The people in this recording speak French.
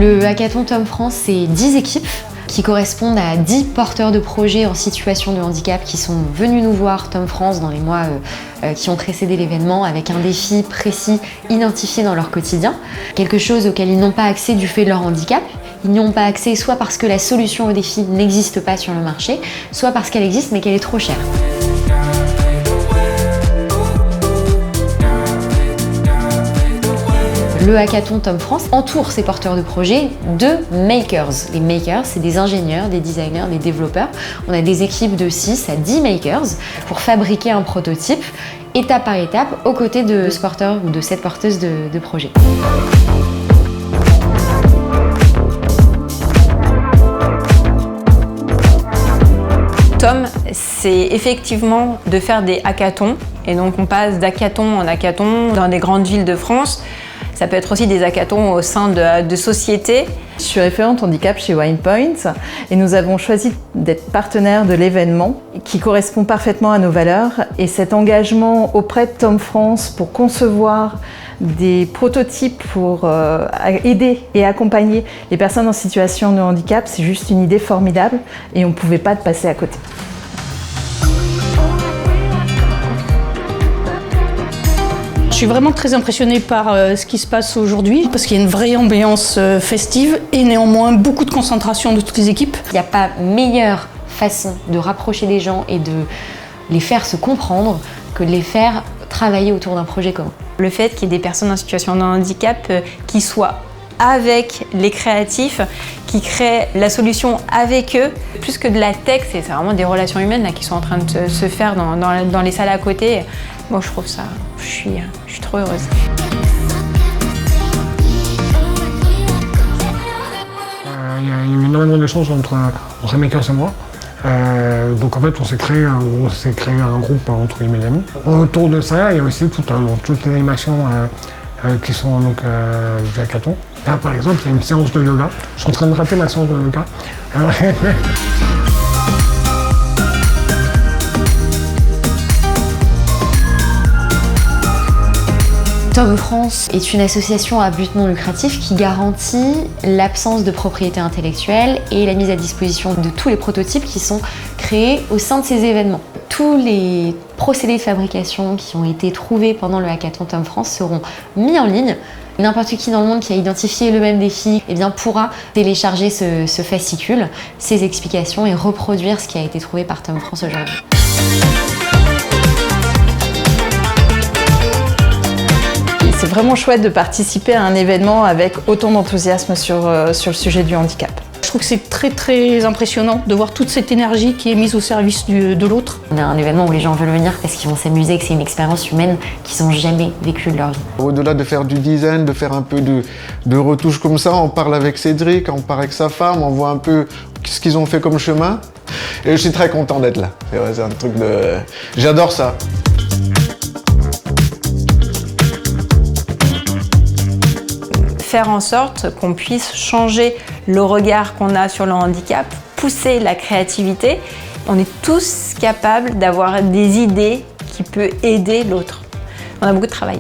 Le hackathon Tom France, c'est 10 équipes qui correspondent à 10 porteurs de projets en situation de handicap qui sont venus nous voir Tom France dans les mois qui ont précédé l'événement avec un défi précis identifié dans leur quotidien, quelque chose auquel ils n'ont pas accès du fait de leur handicap. Ils n'y ont pas accès soit parce que la solution au défi n'existe pas sur le marché, soit parce qu'elle existe mais qu'elle est trop chère. Le hackathon Tom France entoure ces porteurs de projets de makers. Les makers, c'est des ingénieurs, des designers, des développeurs. On a des équipes de 6 à 10 makers pour fabriquer un prototype, étape par étape, aux côtés de ce porteur ou de cette porteuse de projet. Tom, c'est effectivement de faire des hackathons. Et donc on passe d'hackathon en hackathon dans des grandes villes de France. Ça peut être aussi des hackathons au sein de sociétés. Je suis référente handicap chez WinePoint et nous avons choisi d'être partenaires de l'événement qui correspond parfaitement à nos valeurs. Et cet engagement auprès de Tom France pour concevoir des prototypes pour aider et accompagner les personnes en situation de handicap, c'est juste une idée formidable et on ne pouvait pas passer à côté. Je suis vraiment très impressionnée par ce qui se passe aujourd'hui parce qu'il y a une vraie ambiance festive et néanmoins beaucoup de concentration de toutes les équipes. Il n'y a pas meilleure façon de rapprocher les gens et de les faire se comprendre que de les faire travailler autour d'un projet commun. Le fait qu'il y ait des personnes en situation de handicap qui soient avec les créatifs, qui créent la solution avec eux, plus que de la tech, c'est vraiment des relations humaines là, qui sont en train de se faire dans les salles à côté. Moi, je trouve ça, je suis trop heureuse. Il y a eu énormément d'échanges entre makers et moi. Donc en fait, on s'est créé un groupe entre guillemets d'amis. Autour de ça, il y a aussi toutes les animations qui sont donc du hackathon. Là, par exemple, il y a une séance de yoga. Je suis en train de rater ma séance de yoga. Tom France est une association à but non lucratif qui garantit l'absence de propriété intellectuelle et la mise à disposition de tous les prototypes qui sont créés au sein de ces événements. Tous les procédés de fabrication qui ont été trouvés pendant le hackathon Tom France seront mis en ligne. N'importe qui dans le monde qui a identifié le même défi pourra télécharger ce fascicule, ces explications et reproduire ce qui a été trouvé par Tom France aujourd'hui. C'est vraiment chouette de participer à un événement avec autant d'enthousiasme sur le sujet du handicap. Je trouve que c'est très très impressionnant de voir toute cette énergie qui est mise au service de l'autre. On a un événement où les gens veulent venir parce qu'ils vont s'amuser, que c'est une expérience humaine qu'ils n'ont jamais vécue de leur vie. Au-delà de faire du design, de faire un peu de retouches comme ça, on parle avec Cédric, on parle avec sa femme, on voit un peu ce qu'ils ont fait comme chemin. Et je suis très content d'être là. C'est un truc de... J'adore ça. Faire en sorte qu'on puisse changer le regard qu'on a sur le handicap, pousser la créativité. On est tous capables d'avoir des idées qui peuvent aider l'autre. On a beaucoup de travail.